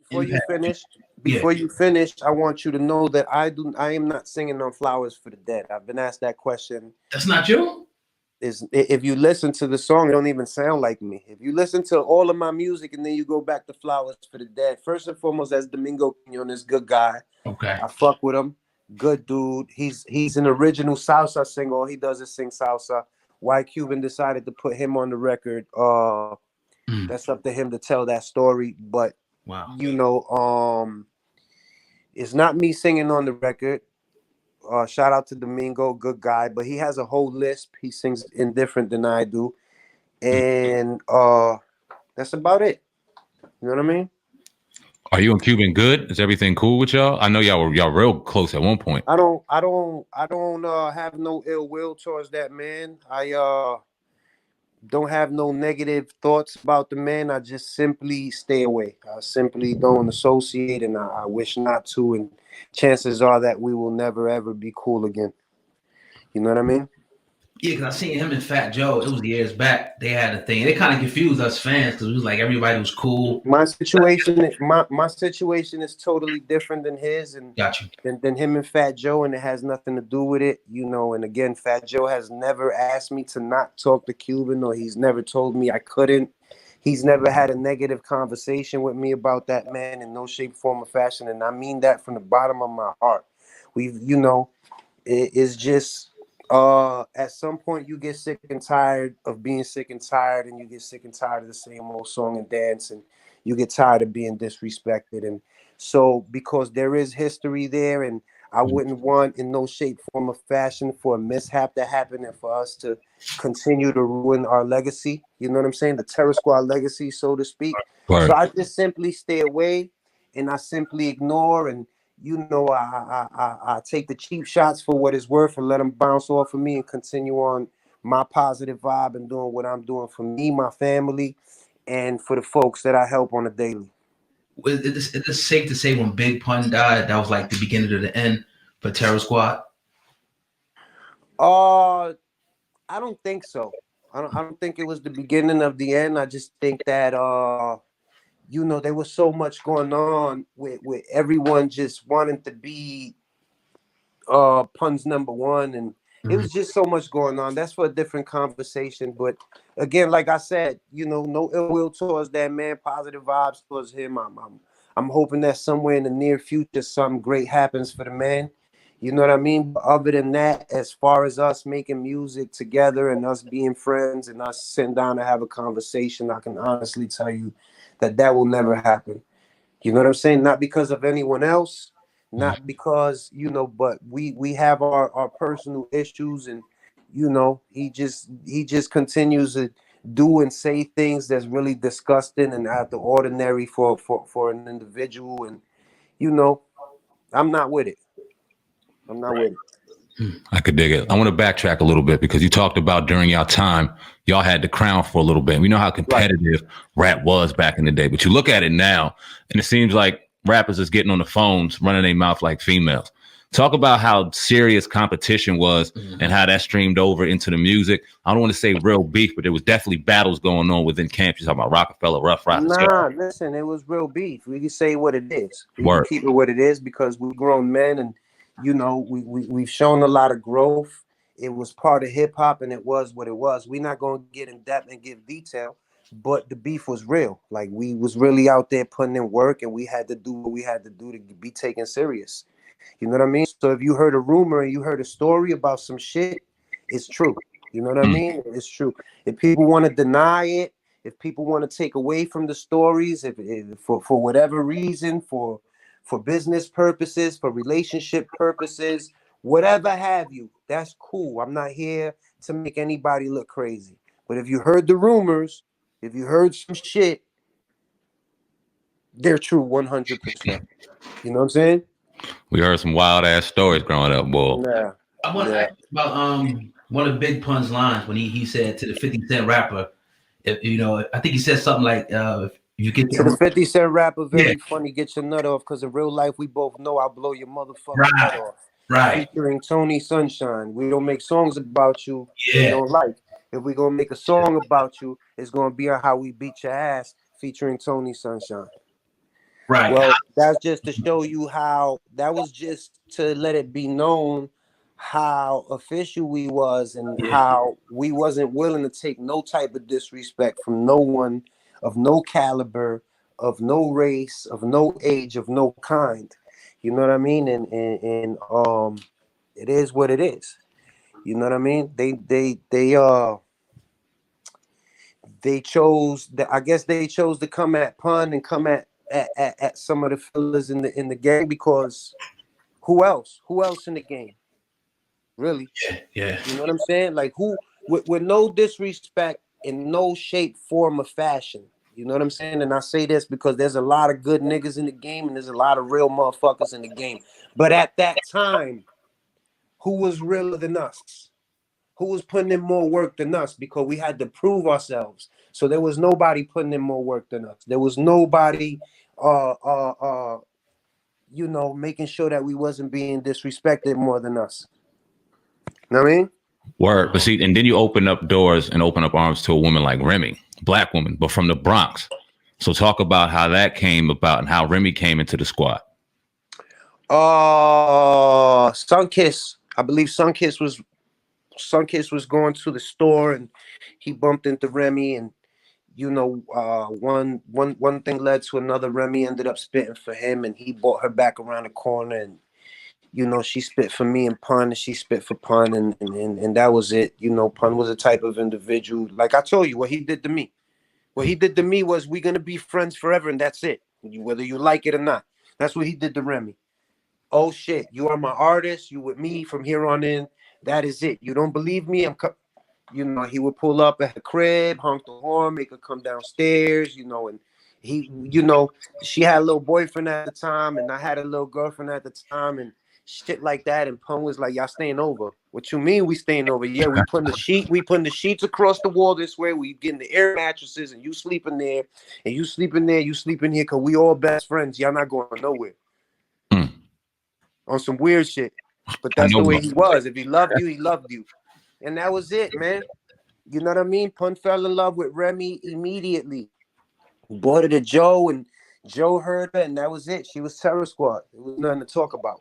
before you finish, I want you to know that I am not singing on Flowers for the Dead. I've been asked that question. That's not you? Is if you listen to the song, it don't even sound like me. If you listen to all of my music and then you go back to Flowers for the Dead, first and foremost, that's Domingo Quinones, this good guy. Okay. I fuck with him. Good dude. He's an original salsa singer. All he does is sing salsa. Why Cuban decided to put him on the record, that's up to him to tell that story. But wow, it's not me singing on the record. Shout out to Domingo, good guy, but he has a whole lisp. He sings indifferent than I do, and that's about it. You know what I mean? Are you and Cuban good? Is everything cool with y'all? I know y'all were real close at one point. I don't have no ill will towards that man. I don't have no negative thoughts about the man. I just simply stay away. I simply don't associate, and I wish not to. And chances are that we will never ever be cool again. You know what I mean? Yeah, because I seen him and Fat Joe. It was years back. They had a thing. They kind of confused us fans because it was like everybody was cool. My situation is totally different than his, and Got you. than him and Fat Joe, and it has nothing to do with it, you know. And again, Fat Joe has never asked me to not talk to Cuban, or he's never told me I couldn't. He's never had a negative conversation with me about that man in no shape, form, or fashion, and I mean that from the bottom of my heart. It's just at some point you get sick and tired of being sick and tired, and you get sick and tired of the same old song and dance, and you get tired of being disrespected. And so because there is history there, and I wouldn't want in no shape, form, or fashion for a mishap to happen and for us to continue to ruin our legacy. You know what I'm saying? The Terror Squad legacy, so to speak. Right. So I just simply stay away, and I simply ignore, and I take the cheap shots for what it's worth and let them bounce off of me and continue on my positive vibe and doing what I'm doing for me, my family, and for the folks that I help on a daily. Is it safe to say when Big Pun died, that was like the beginning of the end for Terror Squad? I don't think so. I don't think it was the beginning of the end. I just think that there was so much going on with everyone just wanting to be Pun's number one, and it was just so much going on. That's for a different conversation. But again, like I said, no ill will towards that man, positive vibes towards him. I'm hoping that somewhere in the near future something great happens for the man. You know what I mean? But other than that, as far as us making music together and us being friends and us sitting down to have a conversation, I can honestly tell you that will never happen. You know what I'm saying? Not because of anyone else, not because, but we have our personal issues, and he just continues to do and say things that's really disgusting and out the ordinary for an individual, and I'm not with it. I'm not with it. I could dig it. I want to backtrack a little bit because you talked about during your time, y'all had the crown for a little bit. We know how competitive rap was back in the day, but you look at it now and it seems like rappers is getting on the phones, running their mouth like females. Talk about how serious competition was and how that streamed over into the music. I don't want to say real beef, but there was definitely battles going on within camps. You're talking about Rockefeller, Rough Riders. Listen, it was real beef. We can say what it is. We can keep it what it is because we're grown men, and we've shown a lot of growth. It was part of hip hop, and it was what it was. We're not going to get in depth and give detail, but the beef was real. Like, we was really out there putting in work, and we had to do what we had to do to be taken serious. You know what I mean? So if you heard a rumor and you heard a story about some shit, it's true. You know what I mean? It's true. If people want to deny it, if people want to take away from the stories, if for whatever reason, for business purposes, for relationship purposes, whatever have you, that's cool. I'm not here to make anybody look crazy. But if you heard the rumors, if you heard some shit, they're true 100%. You know what I'm saying? We heard some wild ass stories growing up, boy. Yeah. I want to ask about one of Big Pun's lines when he said to the 50 Cent rapper, if I think he said something like, if you get to the 50 Cent rapper, very funny, get your nut off, because in real life we both know I'll blow your motherfucking nut off. Right. Featuring Tony Sunshine. We don't make songs about you in your life. If we're gonna make a song about you, it's gonna be on how we beat your ass, featuring Tony Sunshine. Right. Well, that's just to show you how, that was just to let it be known how official we was, and Yeah. how we wasn't willing to take no type of disrespect from no one of no caliber, of no race, of no age, of no kind. You know what I mean? And it is what it is. You know what I mean? They chose I guess they chose to come at pun and come at some of the fellas in the gang, because who else in the game, really? Yeah. You know what I'm saying? Like, who, with no disrespect, in no shape, form, or fashion. You know what I'm saying? And I say this because there's a lot of good niggas in the game, and there's a lot of real motherfuckers in the game. But at that time, who was realer than us? Who was putting in more work than us? Because we had to prove ourselves. So there was nobody putting in more work than us. There was nobody making sure that we wasn't being disrespected more than us. You know what I mean? Word. But see, and then you open up doors and open up arms to a woman like Remy, black woman, but from the Bronx. So talk about how that came about and how Remy came into the squad. Sunkiss. I believe Sunkiss was going to the store, and he bumped into Remy, and one thing led to another. Remy ended up spitting for him, and he brought her back around the corner, and she spit for me and Pun, and she spit for Pun, and that was it. Pun was a type of individual, like I told you, what he did to me. What he did to me was, we gonna be friends forever, and that's it. Whether you like it or not. That's what he did to Remy. Oh shit, you are my artist. You with me from here on in. That is it. You don't believe me? He would pull up at her crib, honk the horn, make her come downstairs, and she had a little boyfriend at the time, and I had a little girlfriend at the time, and shit like that. And Pun was like, "Y'all staying over?" What you mean we staying over? Yeah, we putting the sheets across the wall this way. We getting the air mattresses, and you sleeping there, and you sleeping there, you sleeping here, cause we all best friends. Y'all not going nowhere. Mm. On some weird shit. But that's the way he was. If he loved you, he loved you. And that was it, man. You know what I mean? Pun fell in love with Remy immediately. Brought her to Joe, and Joe heard her, and that was it. She was Terror Squad. It was nothing to talk about.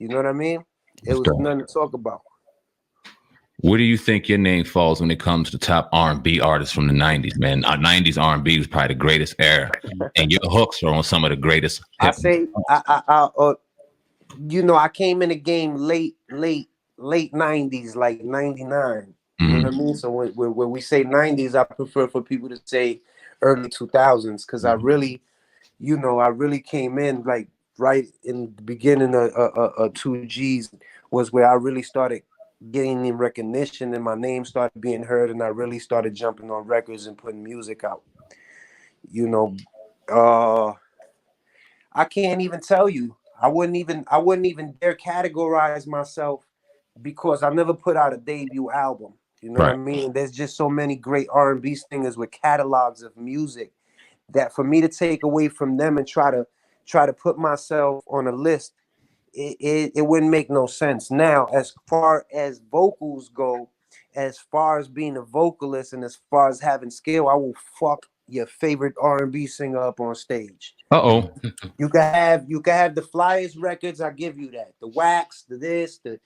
You know what I mean? It was nothing to talk about. Where do you think your name falls when it comes to top R&B artists from the 90s, man? Our 90s R&B was probably the greatest era. And your hooks are on some of the greatest. I came in the game late 90s, like 99. You know what I mean? So when we say 90s, I prefer for people to say early 2000s, because I really came in like right in the beginning of 2Gs was where I really started gaining recognition, and my name started being heard, and I really started jumping on records and putting music out. I can't even tell you. I wouldn't even dare categorize myself, because I never put out a debut album. You know what I mean? There's just so many great R&B singers with catalogs of music that for me to take away from them and try to put myself on a list, it wouldn't make no sense. Now, as far as vocals go, as far as being a vocalist, and as far as having skill, I will fuck your favorite R&B singer up on stage. You can have the flyest records. I give you that. The wax, the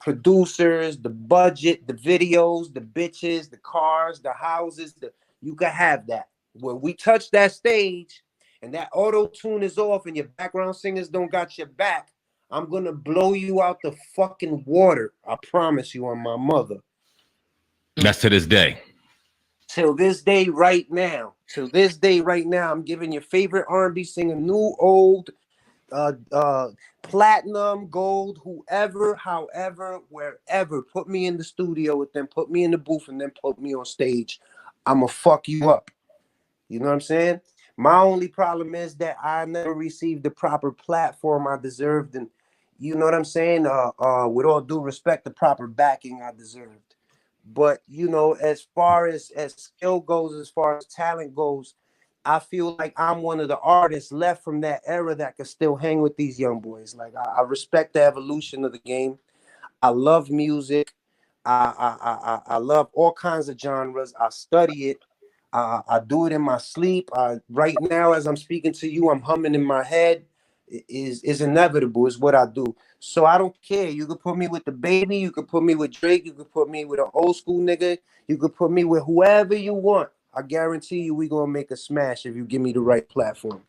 producers, the budget, the videos, the bitches, the cars, the houses. You can have that. When we touch that stage, and that auto tune is off, and your background singers don't got your back, I'm gonna blow you out the fucking water. I promise you, on my mother. That's to this day. Till this day, right now. I'm giving your favorite R&B singer, new, old, platinum, gold, whoever, however, wherever. Put me in the studio with them, put me in the booth, and then put me on stage. I'ma fuck you up. You know what I'm saying? My only problem is that I never received the proper platform I deserved, and you know what I'm saying? With all due respect, the proper backing I deserved. But as far as skill goes, as far as talent goes, I feel like I'm one of the artists left from that era that can still hang with these young boys. Like, I respect the evolution of the game. I love music. I love all kinds of genres. I study it. I do it in my sleep. Right now, as I'm speaking to you, I'm humming in my head. Is inevitable. Is what I do. So I don't care. You could put me with the baby. You could put me with Drake. You could put me with an old school nigga. You could put me with whoever you want. I guarantee you, we gonna make a smash if you give me the right platform.